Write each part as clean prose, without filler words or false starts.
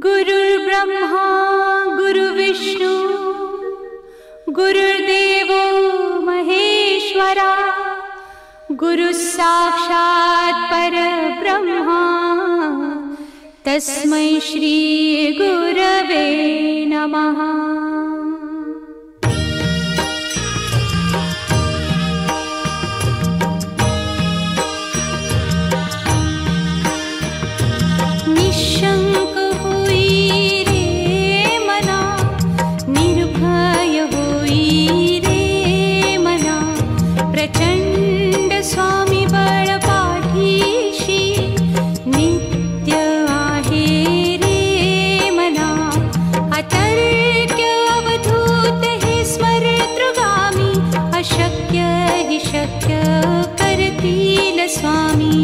गुरुर्ब्रह्मा गुरुर्विष्णु गुरुर्देवो महेश्वरा गुरुः साक्षात् परब्रह्मा तस्मै श्री गुरवे नमः। निशंक होई रे मना, निर्भय होई रे मना, प्रचंड स्वामी बळ पाठीशी नित्य आहे रे मना। अतर्क्य अवधूत हे स्मरतृगामी, अशक्य हि शक्य करतील स्वामी।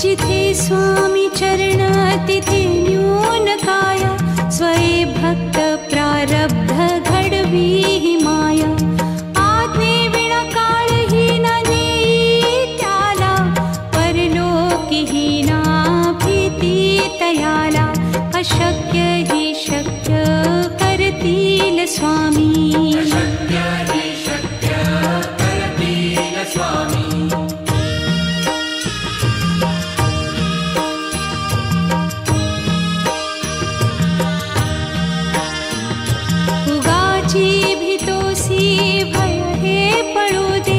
जिथे स्वामी चरण तिथे न्यून काया, स्वये भक्त प्रारब्ध घडवी ही माया। आज्ञे विना काळही न नेई त्याला, परलोकी ही ना भीती तयाला। अशक्य ही शक्य करतील स्वामी। भय हे पळू दे,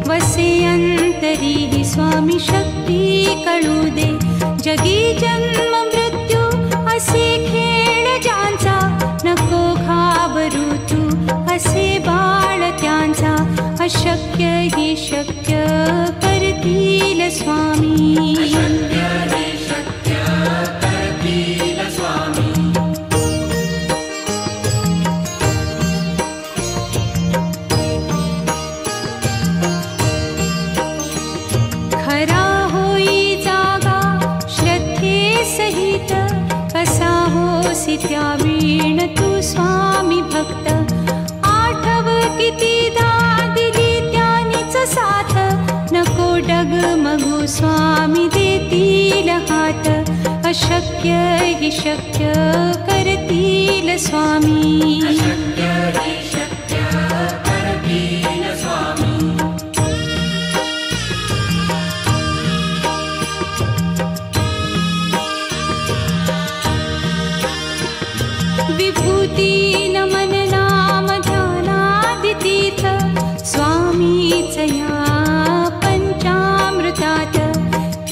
वसे अंतरी ही स्वामी शक्ती कळू दे। जगी जन्म मृत्यू असे खेळ ज्यांचा, नको घाबरू तू असे बाळ त्यांचा। अशक्य ही शक्य करतील स्वामी। खरा होई जागा श्रद्धे सहित, कसा होसी त्या वीण तू स्वामी भक्त। आठव कितीदा दिली त्यानीच साथ, नको डगमगू स्वामी देतील हात। अशक्य हि शक्य करतील स्वामी। विभूती नमन नाम ध्यानादितीर्थ, स्वामीच या पंचामृतात।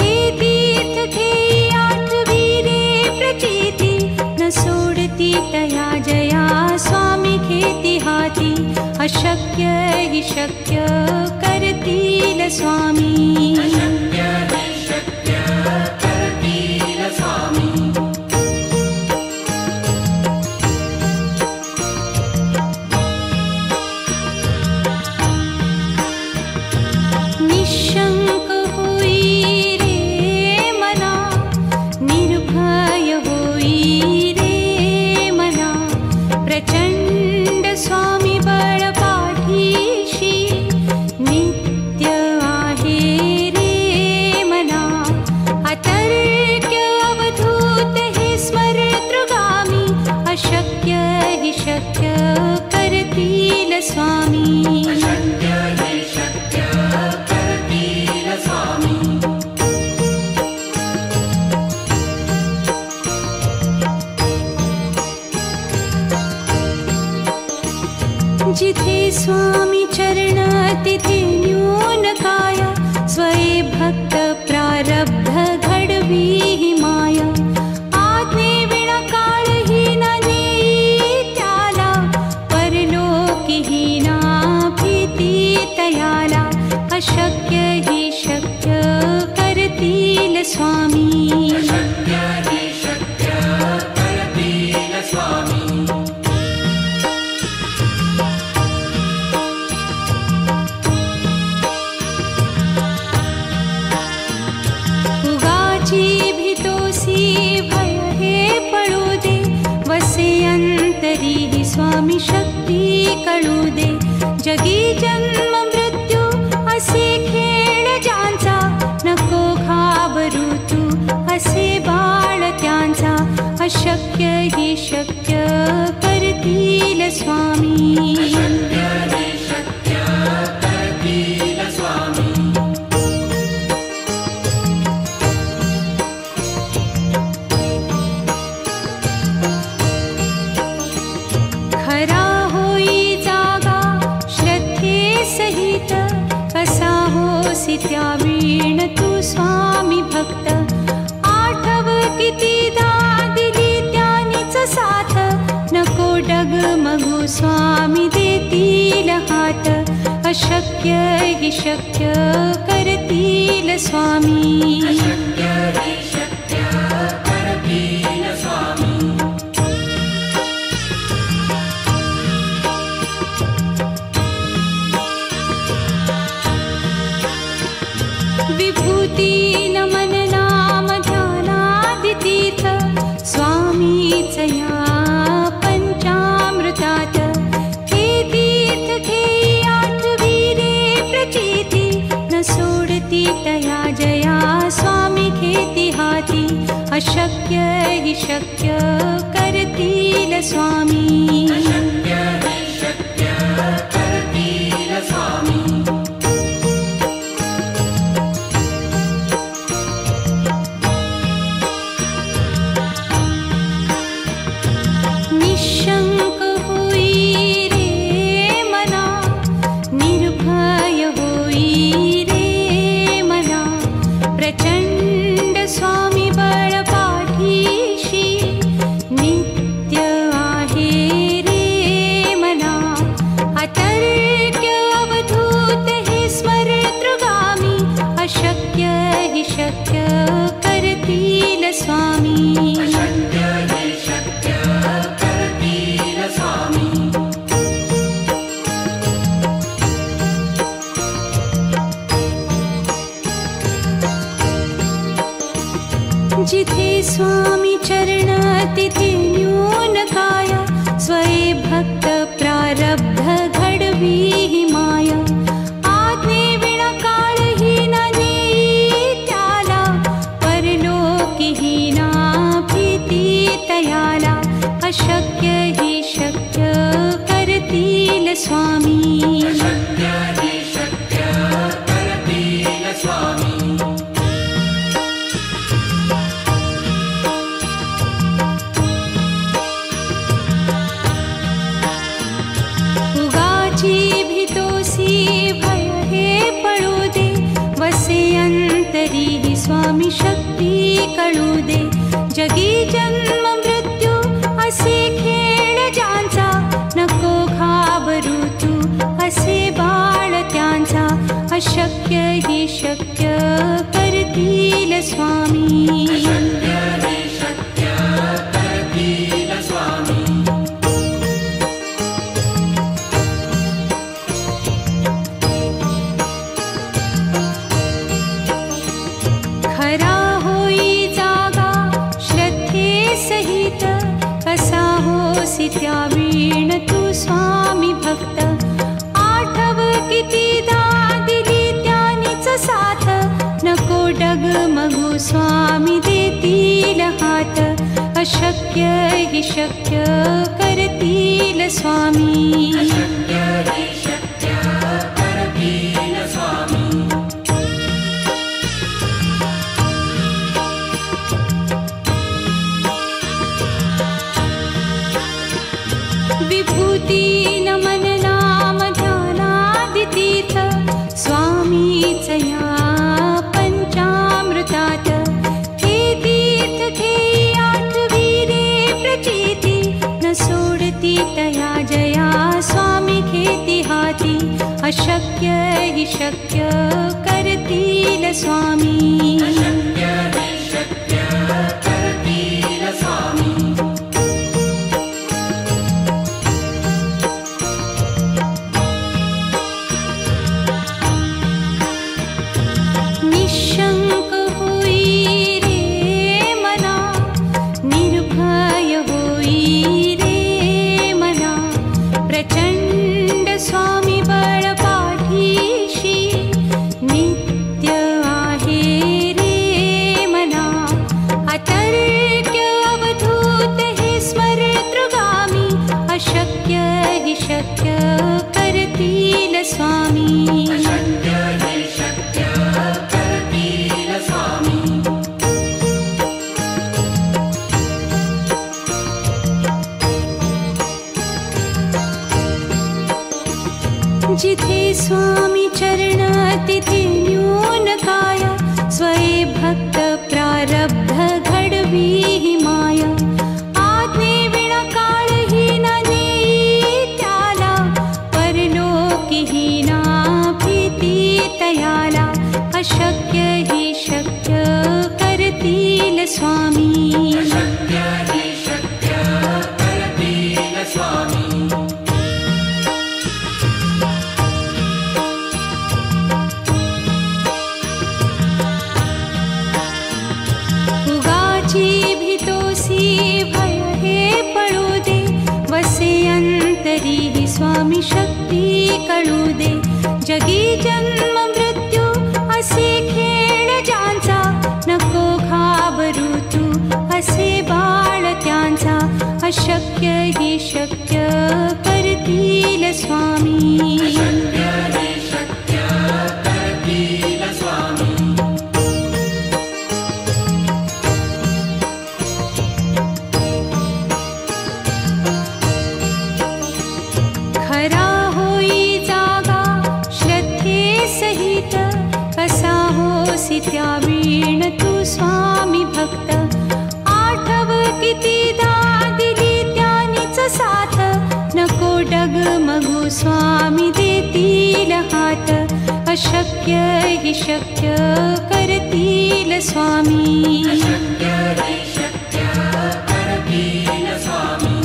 हे तीर्थ घेई आठवी रे प्रचिती, न सोडती तया जया स्वामी घेती हाती। अशक्य हि शक्य करतील स्वामी। निशंक होई रे मना, निर्भय होई रे मना, प्रचंड स्वामी बळ पाठीशी नित्य आहे रे मना। अतर्क्य अवधूत हे स्मरतृगामी, अशक्य हि शक्य करतील स्वामी। जिथे स्वामी चरण तिथे न्यून काया, स्वये भक्त प्रारब्ध घडवी ही माया। आज्ञे विना काळही न नेई त्याला, परलोकी ही ना भीती तयाला। अशक्य ही शक्य करतील स्वामी। भय हे पळू दे, वसे अंत तरीही स्वामी शक्ती कळू दे. जगी जन्म मृत्यू असे खेळ ज्यांचा, नको घाबरू तू असे बाळ त्यांचा. अशक्य ही शक्य करतील स्वामी. खरा होई जागा श्रद्धे सहित, कसा होसी त्या वीण तू स्वामी भक्त. आठव कितीदा दिली त्यानीच साथ, नको डगमगू स्वामी देतील हात. अशक्य ही शक्य करतील स्वामी. विभूती नमन नाम ध्यानादितीर्थ, स्वामीच या पंचामृतात. हे तीर्थ घेई आठवी रे प्रचिती, न सोडती तया जया स्वामी घेती हाती. अशक्य ही शक्य करतील स्वामी. निशंक होई रे मना, निर्भय होई रे मना. प्रचंड स्वामी बळ पाठीशी, नित्य आहे रे मना. अतर्क्य अवधूत हे स्मरतृगामी, अशक्य ही शक्य करतील स्वामी. जिथे स्वामी चरण तिथे न्यून काया, स्वये भक्त प्रारब्ध घडवी ही माया. आज्ञे विना काळही न नेई त्याला, परलोकी ही ना भीती तयाला. अशक्य ही शक्य करतील स्वामी. भीतोसी भय हे पळू दे, वसे अंतरी ही स्वामी शक्ती कळू दे. जगी जन्म मृत्यू असे खेळ ज्यांचा, नको घाबरू तू असे बाळ त्यांचा. अशक्य ही शक्य करतील स्वामी. खरा होई जागा श्रद्धे सहित, कसा होसी त्या वीण तू स्वामी भक्त. आठव कितीदा दिली त्यानीच साथ, नको डगमगू स्वामी देतील हात. अशक्य ही शक्य करतील स्वामी. विभूती नमन नाम ध्यानादितीर्थ, स्वामीच या पंचामृतात. हे तीर्थ घेई आठवी रे प्रचिती, न सोडती तया जया स्वामी घेती हाती. अशक्य ही शक्य करतील स्वामी. निशंक होई रे मना, निर्भय होई रे शक्य करतील स्वामी. अशक्य हे शक्य करतील स्वामी. जिथे स्वामी चरण तिथे न्यून काय. स्वये भक्त प्रारब्ध घडवी माया. आज्ञे विना काळही न नेई त्याला. परलोकीही ना भीती तयाला. अशक्य ही शक्य करतील स्वामी. अशक्य हे शक्य करतील स्वामी. भय हे पळू दे. वसे अंतरी ही स्वामी शक्ती कळू दे. जगी जन्म मृत्यू असे खेळ ज्यांचा. नको घाबरू तू असे बाळ त्यांचा. अशक्य ही शक्य करतील स्वामी. अशक्य हे शक्य करतील स्वामी. खरा होई जागा श्रद्धे सहित. कसा होसी त्या वीण तू स्वामी भक्त. आठव कितीदा दिली त्यानीच साथ. नको डगमगू स्वामी देतील हात. अशक्य ही शक्य करतील स्वामी. अशक्य हे शक्य करतील स्वामी.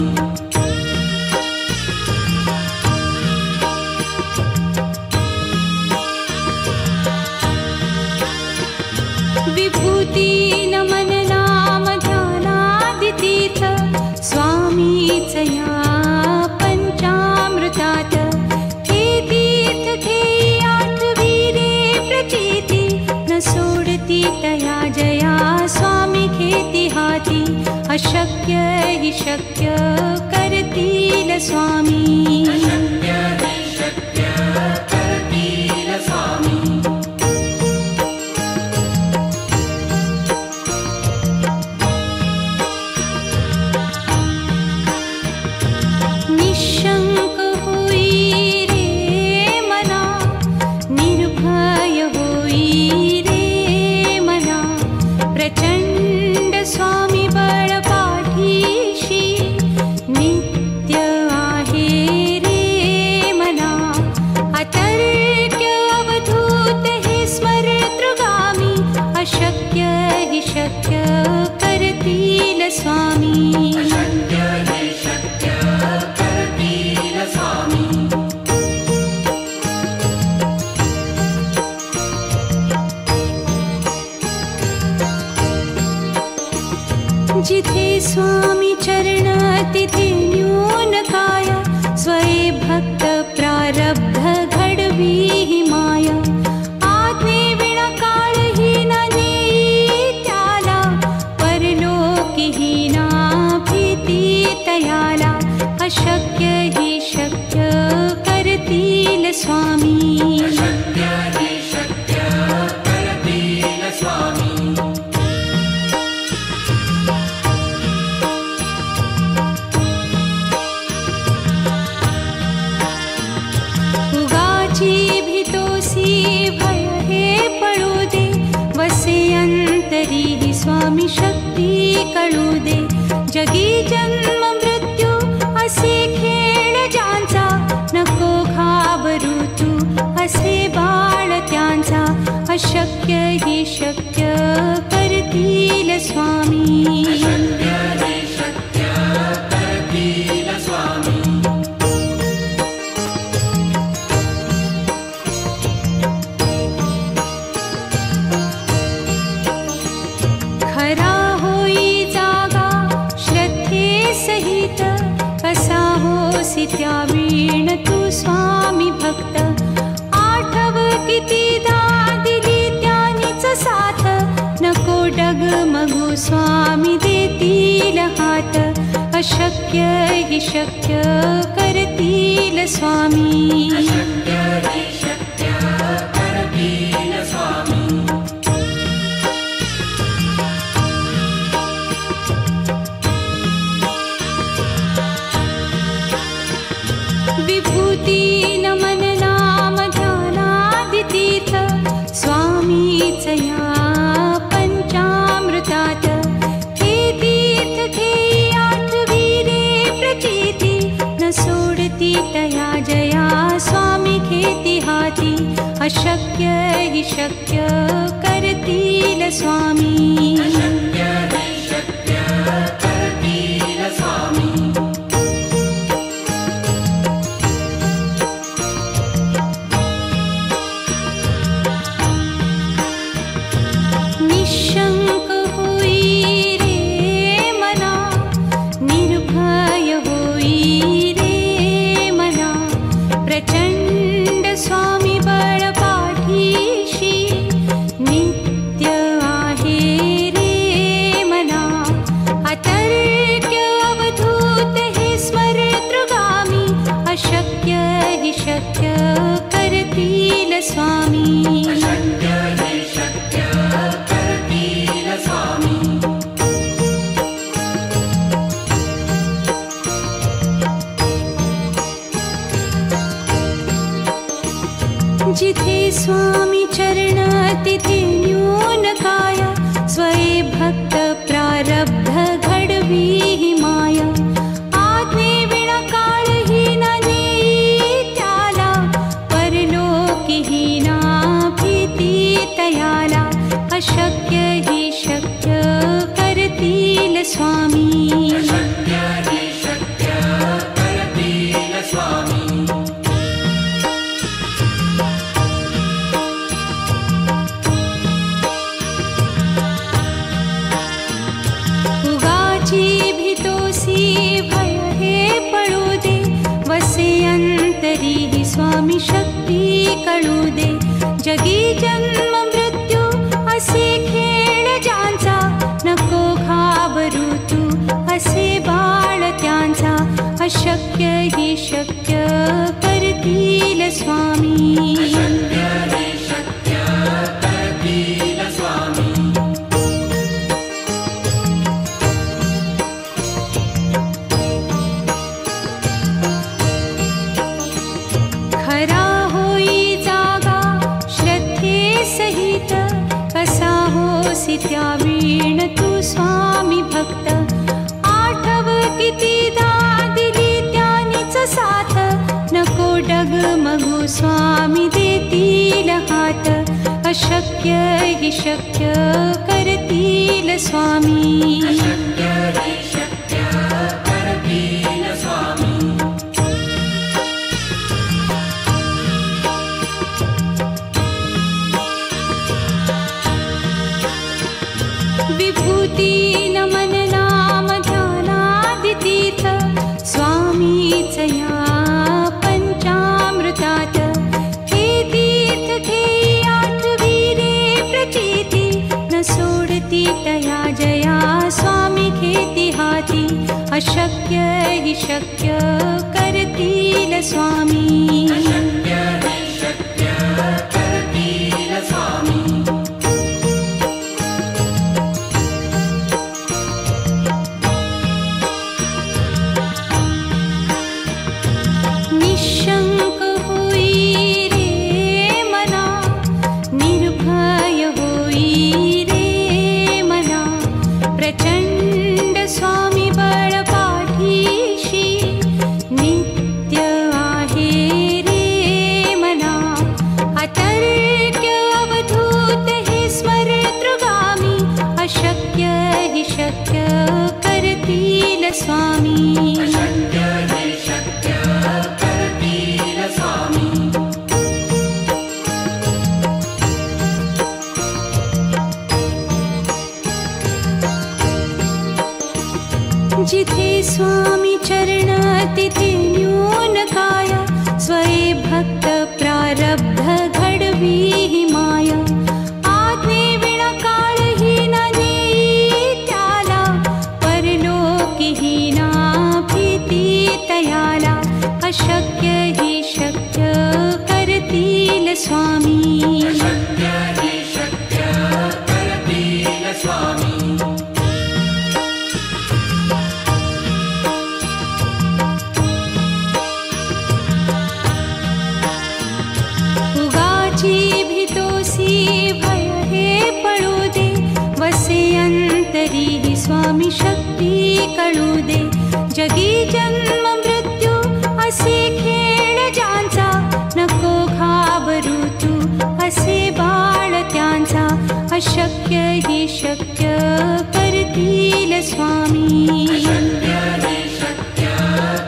विभूती नमन नाम ध्यानादितीर्थ. स्वामीच या पंचामृतात. हे तीर्थ घेई आठवी रे प्रचिती. न सोडती तया जया स्वामी घेती हाती. अशक्य ही शक्य करतील स्वामी. अशक्य हे शक्य करतील स्वामी. निशंक होई रे मना. निर्भय होई रे मना. प्रचंड स्वामी बळ पाठीशी. नित्य आहे रे मना. अतर्क्य अवधूत हे स्मरतृगामी. अशक्य ही शक्य करतील स्वामी. अशक्य हे शक्य करतील स्वामी. जिथे स्वामी चरण तिथे न्यून काय. स्वये भक्त प्रारब्ध घडवी माया. आज्ञे विना काळही न नेई त्याला. परलोकीही ना भीती तयाला. अशक्य ही शक्य करतील स्वामी. अशक्य हे शक्य करतील स्वामी. उगाची भीतोसी भय हे पळू दे. वसे अंतरी ही स्वामी शक्ती कळू दे. जगी जन्म मृत्यू असे खेळ ज्यांचा. नको घाबरू तू असे बाळ त्यांचा. अशक्य ही शक्य करतील स्वामी. अशक्य हे शक्य करतील स्वामी. खरा होई जागा श्रद्धे सहित. कसा होसी त्या वीण तू स्वामी भक्त. आठव कितीदा दिली त्यानीच साथ. नको डगमगू स्वामी देतील हात. अशक्य अशक्य हि शक्य करतील स्वामी. विभूती नमन नाम ध्यानादितीर्थ स्वामीच या पंचामृतात. हे तीर्थ घेई आठवीरे प्रचिती न सोडती तया जया स्वामी घेती हाती. अशक्य हि शक्य करतील स्वामी. निशंक होई रे मना, निर्भय होई रे मना. प्रचंड स्वामी बळ पाठीशी नित्य आहे रे मना. अतर्क्य अवधूत हे स्मरतृगामी. अशक्य हि शक्य करतील स्वामी. जिथे स्वामी चरण तिथे न्यून काय. स्वये भक्त प्रारब्ध घडवी ही माया. आज्ञे विना काळही न नेई त्याला. परलोकीही ना भीती तयाला. अशक्य हि शक्य करतील स्वामी. भय हे पळू दे. वसे अंतरी ही स्वामी शक्ती कळू दे. जगी जन्म मृत्यू असे खेळ ज्यांचा. नको घाबरू तू असे बाळ त्यांचा. अशक्य हि शक्य करतील स्वामी. खरा होई जागा श्रद्धे सहित. कसा होसी त्या वीण तू स्वामी भक्त. आठव कितीदा दिली त्यानीच साथ. नको डगमगू स्वामी देतील हात. अशक्य हि शक्य करतील स्वामी. विभूती नमन नाम ध्यानादितीर्थ स्वामीच या पंचामृतात. हे तीर्थ घेई आठवीरे प्रचिती न सोडती तया जया स्वामी घेती हाती. अशक्य हि शक्य करतील स्वामी. निशंक होई रे मना, निर्भय होई रे मना. प्रचंड स्वामी बळ पाठीशी नित्य आहे रे मना. अतर्क्य अवधूत हे स्मरतृगामी. अशक्य हि शक्य करतील स्वामी. जिथे स्वामी चरण तिथे न्यून काय. स्वये भक्त प्रारब्ध घडवी ही माया. आज्ञे विना काळही न नेई त्याला. परलोकीही ना अशक्य हि शक्य करतील स्वामी. अशक्य हि शक्य करतील स्वामी. उगाची भीतोसी भय हे पळू दे, वसे अंतरी हि स्वामी शक्ती कळू दे. जगी जन्म मृत्यू असे खेळ ज्यांचा, नको घाबरू तू असे बाळ त्यांचा. अशक्य हि शक्य करतील स्वामी. अशक्य हि शक्य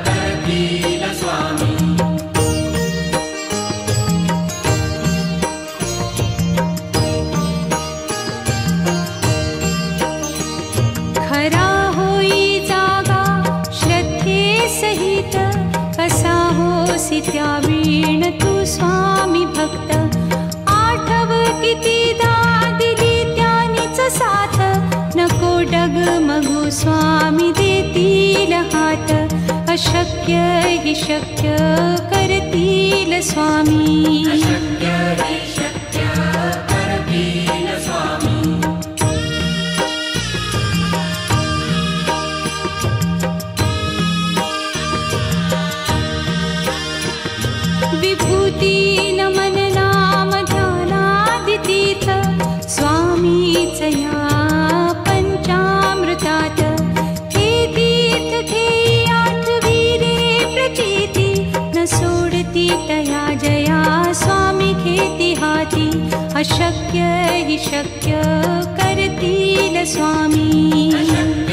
करतील स्वामी. खरा होई जागा श्रद्धे सहित, कसा होसी त्या वीण तू स्वामी भक्त. आठव कितीदा दिली त्यानीच साथ, नको डगमगू स्वामी देतील हात. अशक्य हि शक्य करतील स्वामी. अशक्य हि शक्य करतील स्वामी. विभूती नमन नाम ध्यानादितीर्थ, स्वामीच या पंचामृतात. हे तीर्थ घेई आठवीरे प्रचिती, न सोडती तया जया स्वामी घेती हाती. अशक्य हि शक्य करतील स्वामी. अशक्य